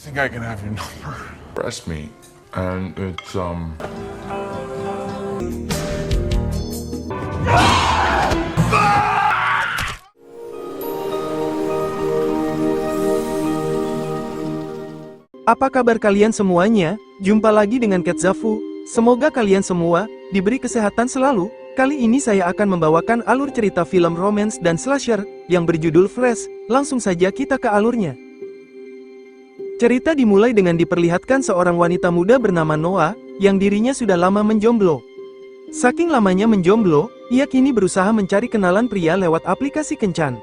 think I can have your number? Press me, and it's. Apa kabar kalian semuanya? Jumpa lagi dengan Ketzafu. Semoga kalian semua diberi kesehatan selalu. Kali ini saya akan membawakan alur cerita film romance dan slasher yang berjudul Fresh. Langsung saja kita ke alurnya. Cerita dimulai dengan diperlihatkan seorang wanita muda bernama Noah yang dirinya sudah lama menjomblo. Saking lamanya menjomblo, ia kini berusaha mencari kenalan pria lewat aplikasi kencan.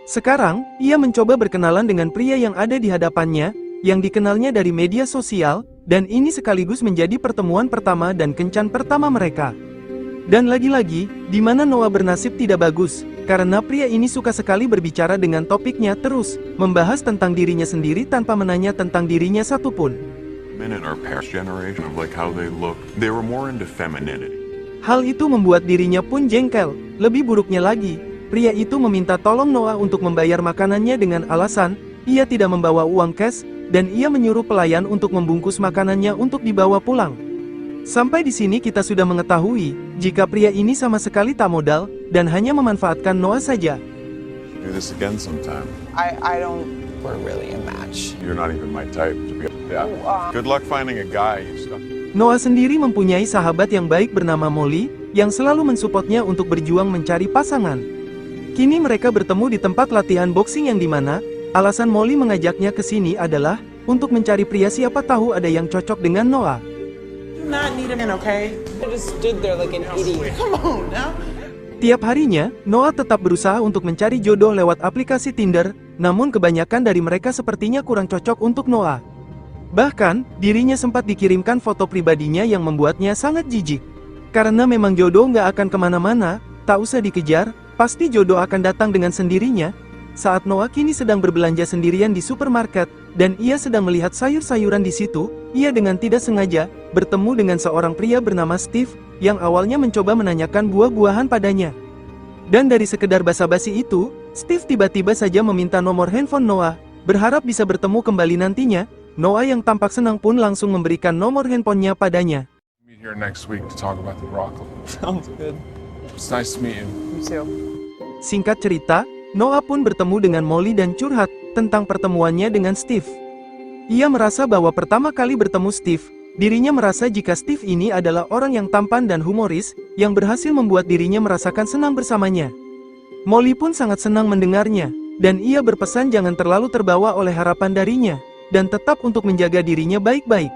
Sekarang, ia mencoba berkenalan dengan pria yang ada di hadapannya, yang dikenalnya dari media sosial, dan ini sekaligus menjadi pertemuan pertama dan kencan pertama mereka. Dan lagi-lagi, di mana Noah bernasib tidak bagus, karena pria ini suka sekali berbicara dengan topiknya terus, membahas tentang dirinya sendiri tanpa menanya tentang dirinya satupun. Hal itu membuat dirinya pun jengkel. Lebih buruknya lagi, pria itu meminta tolong Noah untuk membayar makanannya dengan alasan, ia tidak membawa uang cash, dan ia menyuruh pelayan untuk membungkus makanannya untuk dibawa pulang. Sampai di sini kita sudah mengetahui, jika pria ini sama sekali tak modal, dan hanya memanfaatkan Noah saja. I don't. We're really a match. You're not even my type to be. Yeah. Good luck finding a guy. Noah sendiri mempunyai sahabat yang baik bernama Molly, yang selalu mensupportnya untuk berjuang mencari pasangan. Kini mereka bertemu di tempat latihan boxing yang dimana, alasan Molly mengajaknya ke sini adalah untuk mencari pria siapa tahu ada yang cocok dengan Noah. Tiap harinya, Noah tetap berusaha untuk mencari jodoh lewat aplikasi Tinder, namun kebanyakan dari mereka sepertinya kurang cocok untuk Noah. Bahkan, dirinya sempat dikirimkan foto pribadinya yang membuatnya sangat jijik. Karena memang jodoh nggak akan kemana-mana, tak usah dikejar, pasti jodoh akan datang dengan sendirinya. Saat Noah kini sedang berbelanja sendirian di supermarket, dan ia sedang melihat sayur-sayuran di situ, ia dengan tidak sengaja bertemu dengan seorang pria bernama Steve, yang awalnya mencoba menanyakan buah-buahan padanya. Dan dari sekedar basa-basi itu, Steve tiba-tiba saja meminta nomor handphone Noah, berharap bisa bertemu kembali nantinya. Noah yang tampak senang pun langsung memberikan nomor handphonenya padanya. Meet here next week to talk about the broccoli. Sounds good. It's nice to meet you. Me too. Singkat cerita, Noah pun bertemu dengan Molly dan curhat tentang pertemuannya dengan Steve. Ia merasa bahwa pertama kali bertemu Steve, dirinya merasa jika Steve ini adalah orang yang tampan dan humoris, yang berhasil membuat dirinya merasakan senang bersamanya. Molly pun sangat senang mendengarnya, dan ia berpesan jangan terlalu terbawa oleh harapan darinya, dan tetap untuk menjaga dirinya baik-baik.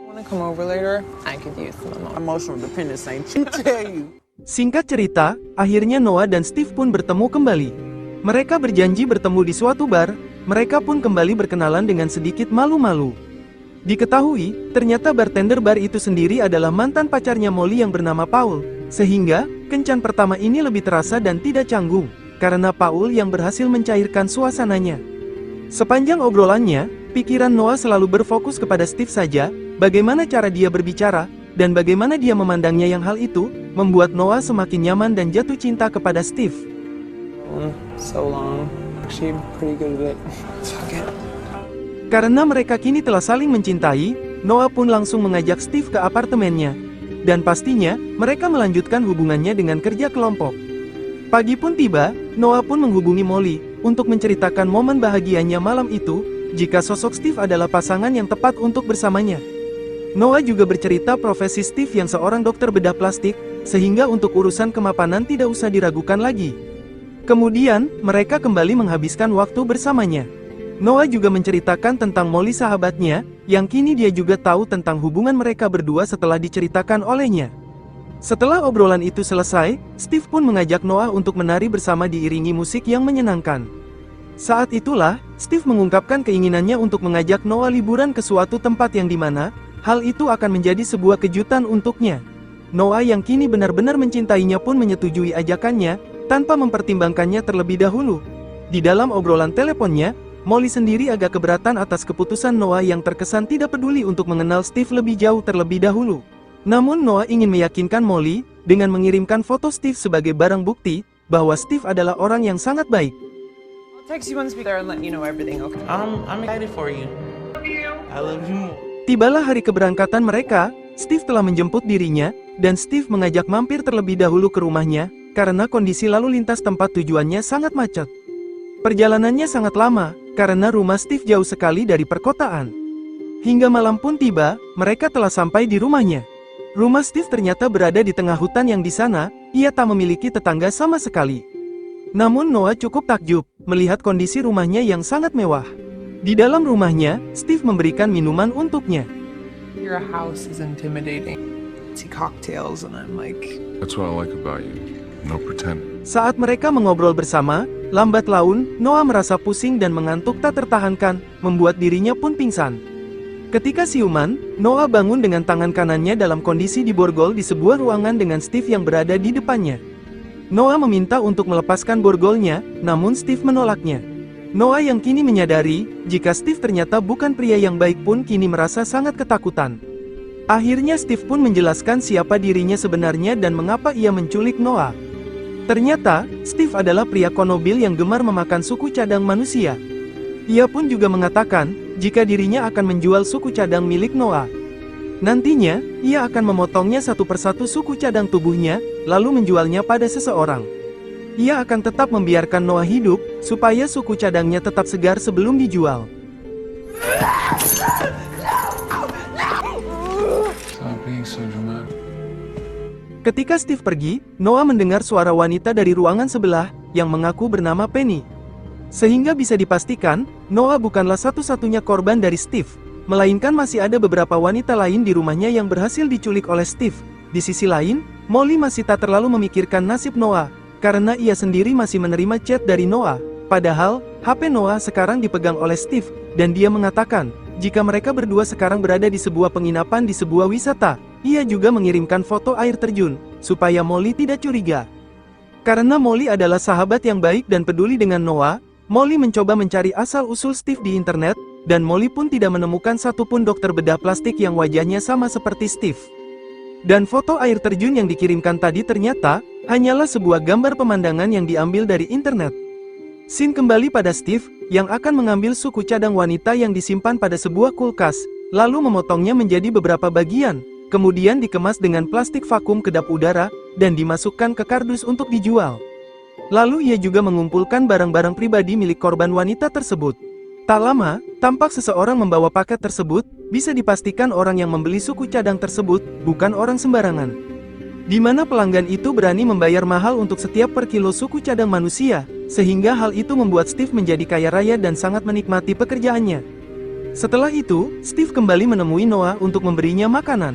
Wanna come over later? I could use some emotional dependence, ain't you? Tell you. Singkat cerita, akhirnya Noah dan Steve pun bertemu kembali. Mereka berjanji bertemu di suatu bar, mereka pun kembali berkenalan dengan sedikit malu-malu. Diketahui, ternyata bartender bar itu sendiri adalah mantan pacarnya Molly yang bernama Paul, sehingga, kencan pertama ini lebih terasa dan tidak canggung, karena Paul yang berhasil mencairkan suasananya. Sepanjang obrolannya, pikiran Noah selalu berfokus kepada Steve saja, bagaimana cara dia berbicara, dan bagaimana dia memandangnya yang hal itu, membuat Noah semakin nyaman dan jatuh cinta kepada Steve. So long. Actually, pretty good at it. Fuck it. Karena mereka kini telah saling mencintai, Noah pun langsung mengajak Steve ke apartemennya. Dan pastinya, mereka melanjutkan hubungannya dengan kerja kelompok. Pagi pun tiba, Noah pun menghubungi Molly, untuk menceritakan momen bahagianya malam itu, jika sosok Steve adalah pasangan yang tepat untuk bersamanya. Noah juga bercerita profesi Steve yang seorang dokter bedah plastik, sehingga untuk urusan kemapanan tidak usah diragukan lagi. Kemudian, mereka kembali menghabiskan waktu bersamanya. Noah juga menceritakan tentang Molly sahabatnya, yang kini dia juga tahu tentang hubungan mereka berdua setelah diceritakan olehnya. Setelah obrolan itu selesai, Steve pun mengajak Noah untuk menari bersama diiringi musik yang menyenangkan. Saat itulah, Steve mengungkapkan keinginannya untuk mengajak Noah liburan ke suatu tempat yang dimana, hal itu akan menjadi sebuah kejutan untuknya. Noah yang kini benar-benar mencintainya pun menyetujui ajakannya, tanpa mempertimbangkannya terlebih dahulu. Di dalam obrolan teleponnya, Molly sendiri agak keberatan atas keputusan Noah yang terkesan tidak peduli untuk mengenal Steve lebih jauh terlebih dahulu. Namun Noah ingin meyakinkan Molly, dengan mengirimkan foto Steve sebagai barang bukti, bahwa Steve adalah orang yang sangat baik. I'll text you once we're there and let you know everything, okay? I'm excited for you. I love you more. Tibalah hari keberangkatan mereka, Steve telah menjemput dirinya, dan Steve mengajak mampir terlebih dahulu ke rumahnya, karena kondisi lalu lintas tempat tujuannya sangat macet. Perjalanannya sangat lama, karena rumah Steve jauh sekali dari perkotaan. Hingga malam pun tiba, mereka telah sampai di rumahnya. Rumah Steve ternyata berada di tengah hutan yang di sana, ia tak memiliki tetangga sama sekali. Namun Noah cukup takjub, melihat kondisi rumahnya yang sangat mewah. Di dalam rumahnya, Steve memberikan minuman untuknya. Your house is intimidating. See cocktails and I'm like, That's what I like about you. No pretend. Saat mereka mengobrol bersama, lambat laun, Noah merasa pusing dan mengantuk tak tertahankan, membuat dirinya pun pingsan. Ketika siuman, Noah bangun dengan tangan kanannya dalam kondisi diborgol di sebuah ruangan dengan Steve yang berada di depannya. Noah meminta untuk melepaskan borgolnya, namun Steve menolaknya. Noah yang kini menyadari, jika Steve ternyata bukan pria yang baik pun kini merasa sangat ketakutan. Akhirnya Steve pun menjelaskan siapa dirinya sebenarnya dan mengapa ia menculik Noah. Ternyata, Steve adalah pria konobil yang gemar memakan suku cadang manusia. Ia pun juga mengatakan, jika dirinya akan menjual suku cadang milik Noah. Nantinya, ia akan memotongnya satu persatu suku cadang tubuhnya, lalu menjualnya pada seseorang. Ia akan tetap membiarkan Noah hidup, supaya suku cadangnya tetap segar sebelum dijual. Stop being so dramatic. Ketika Steve pergi, Noah mendengar suara wanita dari ruangan sebelah, yang mengaku bernama Penny. Sehingga bisa dipastikan, Noah bukanlah satu-satunya korban dari Steve, melainkan masih ada beberapa wanita lain di rumahnya yang berhasil diculik oleh Steve. Di sisi lain, Molly masih tak terlalu memikirkan nasib Noah, karena ia sendiri masih menerima chat dari Noah. Padahal, HP Noah sekarang dipegang oleh Steve, dan dia mengatakan, jika mereka berdua sekarang berada di sebuah penginapan di sebuah wisata, ia juga mengirimkan foto air terjun, supaya Molly tidak curiga. Karena Molly adalah sahabat yang baik dan peduli dengan Noah, Molly mencoba mencari asal-usul Steve di internet, dan Molly pun tidak menemukan satupun dokter bedah plastik yang wajahnya sama seperti Steve. Dan foto air terjun yang dikirimkan tadi ternyata, hanyalah sebuah gambar pemandangan yang diambil dari internet. Scene kembali pada Steve, yang akan mengambil suku cadang wanita yang disimpan pada sebuah kulkas, lalu memotongnya menjadi beberapa bagian, kemudian dikemas dengan plastik vakum kedap udara, dan dimasukkan ke kardus untuk dijual. Lalu ia juga mengumpulkan barang-barang pribadi milik korban wanita tersebut. Tak lama, tampak seseorang membawa paket tersebut, bisa dipastikan orang yang membeli suku cadang tersebut, bukan orang sembarangan. Di mana pelanggan itu berani membayar mahal untuk setiap per kilo suku cadang manusia, sehingga hal itu membuat Steve menjadi kaya raya dan sangat menikmati pekerjaannya. Setelah itu, Steve kembali menemui Noah untuk memberinya makanan.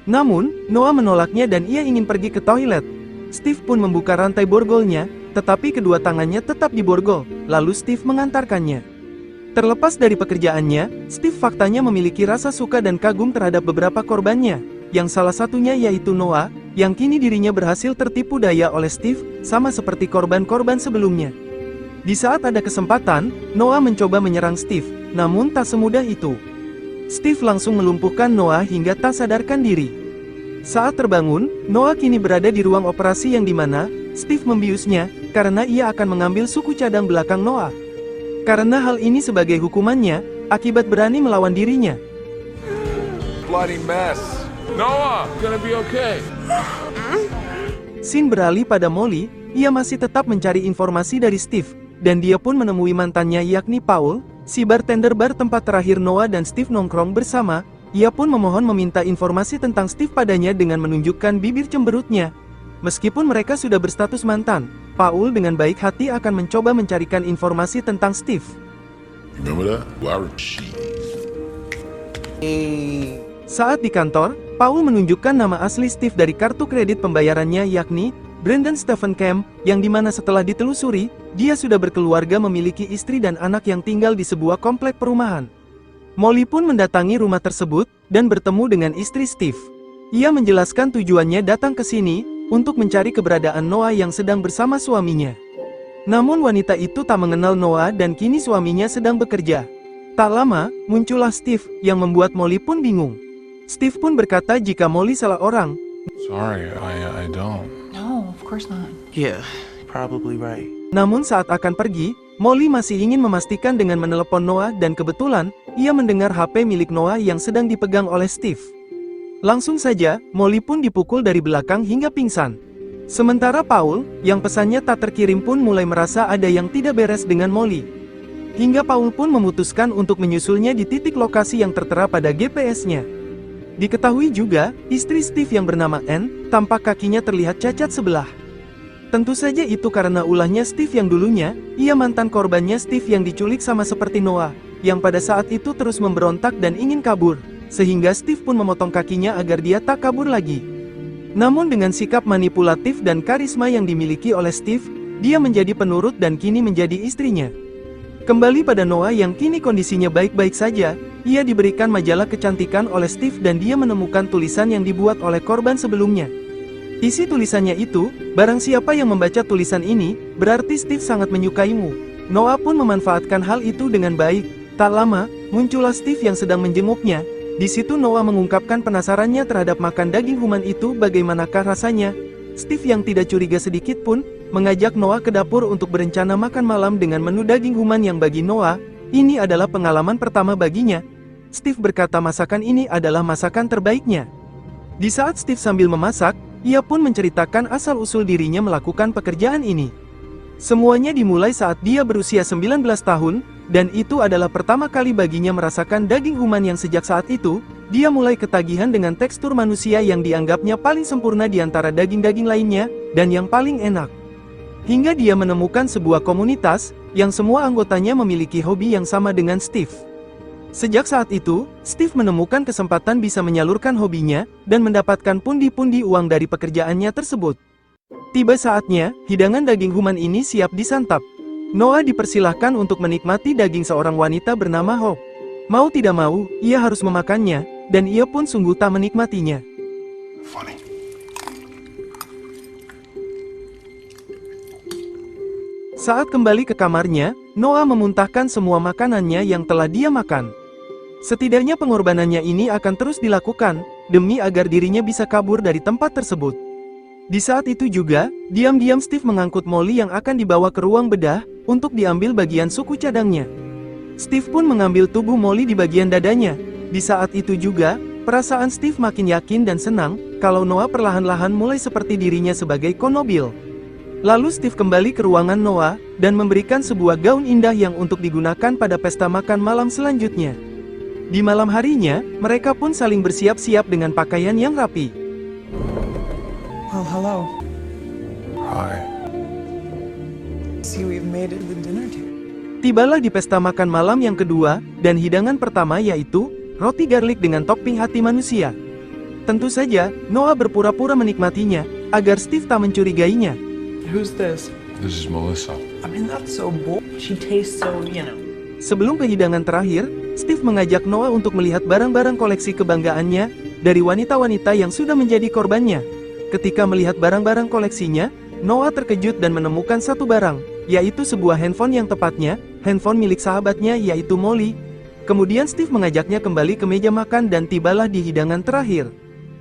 Namun, Noah menolaknya dan ia ingin pergi ke toilet. Steve pun membuka rantai borgolnya, tetapi kedua tangannya tetap diborgol, lalu Steve mengantarkannya. Terlepas dari pekerjaannya, Steve faktanya memiliki rasa suka dan kagum terhadap beberapa korbannya, yang salah satunya yaitu Noah, yang kini dirinya berhasil tertipu daya oleh Steve, sama seperti korban-korban sebelumnya. Di saat ada kesempatan, Noah mencoba menyerang Steve, namun tak semudah itu. Steve langsung melumpuhkan Noah hingga tak sadarkan diri. Saat terbangun, Noah kini berada di ruang operasi yang dimana Steve membiusnya, karena ia akan mengambil suku cadang belakang Noah. Karena hal ini sebagai hukumannya, akibat berani melawan dirinya. Bloody mess. Noah, gonna be okay. Scene beralih pada Molly, ia masih tetap mencari informasi dari Steve, dan dia pun menemui mantannya yakni Paul, si bartender bar tempat terakhir Noah dan Steve nongkrong bersama. Ia pun memohon meminta informasi tentang Steve padanya dengan menunjukkan bibir cemberutnya. Meskipun mereka sudah berstatus mantan, Paul dengan baik hati akan mencoba mencarikan informasi tentang Steve. Remember that? Larry Sheet. Saat di kantor, Paul menunjukkan nama asli Steve dari kartu kredit pembayarannya yakni Brandon Stephen Camp, yang dimana setelah ditelusuri, dia sudah berkeluarga memiliki istri dan anak yang tinggal di sebuah komplek perumahan. Molly pun mendatangi rumah tersebut, dan bertemu dengan istri Steve. Ia menjelaskan tujuannya datang ke sini, untuk mencari keberadaan Noah yang sedang bersama suaminya. Namun wanita itu tak mengenal Noah dan kini suaminya sedang bekerja. Tak lama, muncullah Steve, yang membuat Molly pun bingung. Steve pun berkata jika Molly salah orang. Sorry, I don't. No, of course not. Yeah, probably right. Namun saat akan pergi, Molly masih ingin memastikan dengan menelepon Noah dan kebetulan, ia mendengar HP milik Noah yang sedang dipegang oleh Steve. Langsung saja, Molly pun dipukul dari belakang hingga pingsan. Sementara Paul, yang pesannya tak terkirim pun mulai merasa ada yang tidak beres dengan Molly. Hingga Paul pun memutuskan untuk menyusulnya di titik lokasi yang tertera pada GPS-nya. Diketahui juga, istri Steve yang bernama Anne, tampak kakinya terlihat cacat sebelah. Tentu saja itu karena ulahnya Steve yang dulunya, ia mantan korbannya Steve yang diculik sama seperti Noah, yang pada saat itu terus memberontak dan ingin kabur, sehingga Steve pun memotong kakinya agar dia tak kabur lagi. Namun dengan sikap manipulatif dan karisma yang dimiliki oleh Steve, dia menjadi penurut dan kini menjadi istrinya. Kembali pada Noah yang kini kondisinya baik-baik saja, ia diberikan majalah kecantikan oleh Steve dan dia menemukan tulisan yang dibuat oleh korban sebelumnya. Isi tulisannya itu, barang siapa yang membaca tulisan ini, berarti Steve sangat menyukaimu. Noah pun memanfaatkan hal itu dengan baik. Tak lama, muncullah Steve yang sedang menjenguknya. Di situ Noah mengungkapkan penasarannya terhadap makan daging human itu bagaimanakah rasanya. Steve yang tidak curiga sedikit pun, mengajak Noah ke dapur untuk berencana makan malam dengan menu daging human yang bagi Noah, ini adalah pengalaman pertama baginya. Steve berkata masakan ini adalah masakan terbaiknya. Di saat Steve sambil memasak, ia pun menceritakan asal-usul dirinya melakukan pekerjaan ini. Semuanya dimulai saat dia berusia 19 tahun, dan itu adalah pertama kali baginya merasakan daging human yang sejak saat itu, dia mulai ketagihan dengan tekstur manusia yang dianggapnya paling sempurna di antara daging-daging lainnya, dan yang paling enak. Hingga dia menemukan sebuah komunitas, yang semua anggotanya memiliki hobi yang sama dengan Steve. Sejak saat itu, Steve menemukan kesempatan bisa menyalurkan hobinya, dan mendapatkan pundi-pundi uang dari pekerjaannya tersebut. Tiba saatnya, hidangan daging human ini siap disantap. Noah dipersilahkan untuk menikmati daging seorang wanita bernama Hope. Mau tidak mau, ia harus memakannya, dan ia pun sungguh tak menikmatinya. Funny. Saat kembali ke kamarnya, Noah memuntahkan semua makanannya yang telah dia makan. Setidaknya pengorbanannya ini akan terus dilakukan, demi agar dirinya bisa kabur dari tempat tersebut. Di saat itu juga, diam-diam Steve mengangkut Molly yang akan dibawa ke ruang bedah, untuk diambil bagian suku cadangnya. Steve pun mengambil tubuh Molly di bagian dadanya. Di saat itu juga, perasaan Steve makin yakin dan senang, kalau Noah perlahan-lahan mulai seperti dirinya sebagai konobil. Lalu Steve kembali ke ruangan Noah, dan memberikan sebuah gaun indah yang untuk digunakan pada pesta makan malam selanjutnya. Di malam harinya, mereka pun saling bersiap-siap dengan pakaian yang rapi. Well, hello. Hi. See, we've made it to the dinner table. Tibalah di pesta makan malam yang kedua, dan hidangan pertama yaitu roti garlic dengan topping hati manusia. Tentu saja, Noah berpura-pura menikmatinya, agar Steve tak mencurigainya. Who's this? This is Melissa. I mean, that's so bold. She tastes so, Sebelum kehidangan terakhir, Steve mengajak Noah untuk melihat barang-barang koleksi kebanggaannya, dari wanita-wanita yang sudah menjadi korbannya. Ketika melihat barang-barang koleksinya, Noah terkejut dan menemukan satu barang, yaitu sebuah handphone yang tepatnya, handphone milik sahabatnya yaitu Molly. Kemudian Steve mengajaknya kembali ke meja makan dan tibalah di hidangan terakhir.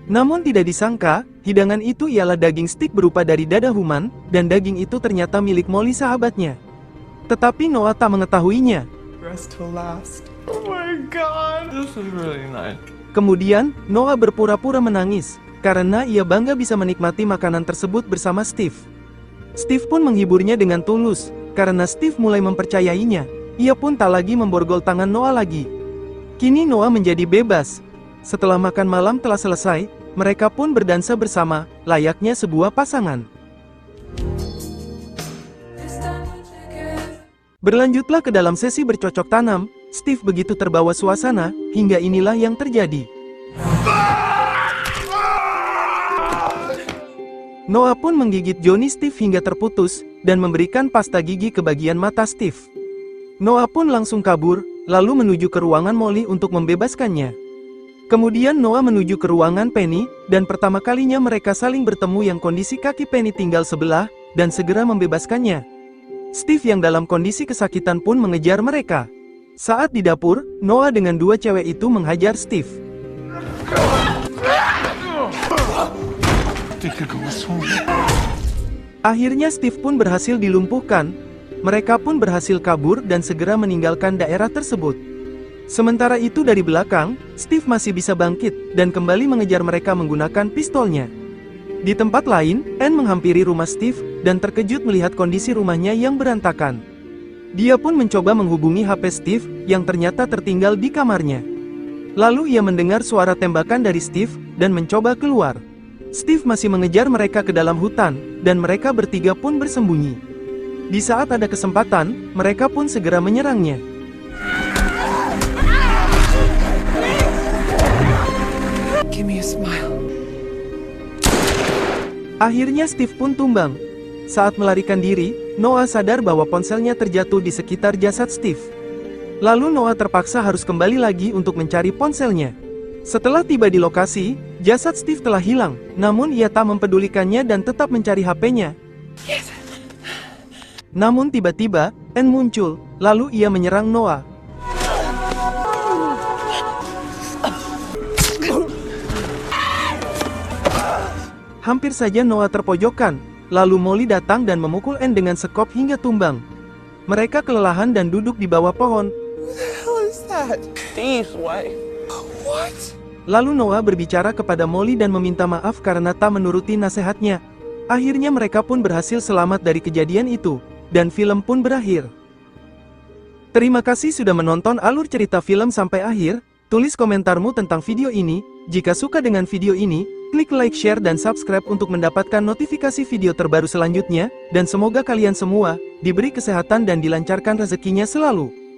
Namun tidak disangka, hidangan itu ialah daging stick berupa dari dada human, dan daging itu ternyata milik Molly sahabatnya. Tetapi Noah tak mengetahuinya. Rest to last. Oh my god, this is really nice. Kemudian, Noah berpura-pura menangis, karena ia bangga bisa menikmati makanan tersebut bersama Steve. Steve pun menghiburnya dengan tulus, karena Steve mulai mempercayainya. Ia pun tak lagi memborgol tangan Noah lagi. Kini Noah menjadi bebas. Setelah makan malam telah selesai, mereka pun berdansa bersama, layaknya sebuah pasangan. Berlanjutlah ke dalam sesi bercocok tanam, Steve begitu terbawa suasana, hingga inilah yang terjadi. Noah pun menggigit Johnny Steve hingga terputus, dan memberikan pasta gigi ke bagian mata Steve. Noah pun langsung kabur, lalu menuju ke ruangan Molly untuk membebaskannya. Kemudian Noah menuju ke ruangan Penny, dan pertama kalinya mereka saling bertemu yang kondisi kaki Penny tinggal sebelah, dan segera membebaskannya. Steve yang dalam kondisi kesakitan pun mengejar mereka. Saat di dapur, Noah dengan dua cewek itu menghajar Steve. Akhirnya Steve pun berhasil dilumpuhkan. mereka pun berhasil kabur dan segera meninggalkan daerah tersebut. Sementara itu dari belakang, Steve masih bisa bangkit, dan kembali mengejar mereka menggunakan pistolnya. Di tempat lain, Anne menghampiri rumah Steve, dan terkejut melihat kondisi rumahnya yang berantakan. Dia pun mencoba menghubungi HP Steve, yang ternyata tertinggal di kamarnya. Lalu ia mendengar suara tembakan dari Steve, dan mencoba keluar. Steve masih mengejar mereka ke dalam hutan, dan mereka bertiga pun bersembunyi. Di saat ada kesempatan, mereka pun segera menyerangnya. Give me a smile. Akhirnya Steve pun tumbang. Saat melarikan diri, Noah sadar bahwa ponselnya terjatuh di sekitar jasad Steve. Lalu Noah terpaksa harus kembali lagi untuk mencari ponselnya. Setelah tiba di lokasi, jasad Steve telah hilang, namun ia tak mempedulikannya dan tetap mencari HP-nya. Namun tiba-tiba, Anne muncul, lalu ia menyerang Noah. Hampir saja Noah terpojokkan, lalu Molly datang dan memukul Anne dengan sekop hingga tumbang. Mereka kelelahan dan duduk di bawah pohon. Who the hell is that? Steve's wife. What? Lalu Noah berbicara kepada Molly dan meminta maaf karena tak menuruti nasihatnya. Akhirnya mereka pun berhasil selamat dari kejadian itu, dan film pun berakhir. Terima kasih sudah menonton alur cerita film sampai akhir. Tulis komentarmu tentang video ini. Jika suka dengan video ini, klik like, share, dan subscribe untuk mendapatkan notifikasi video terbaru selanjutnya. Dan semoga kalian semua diberi kesehatan dan dilancarkan rezekinya selalu.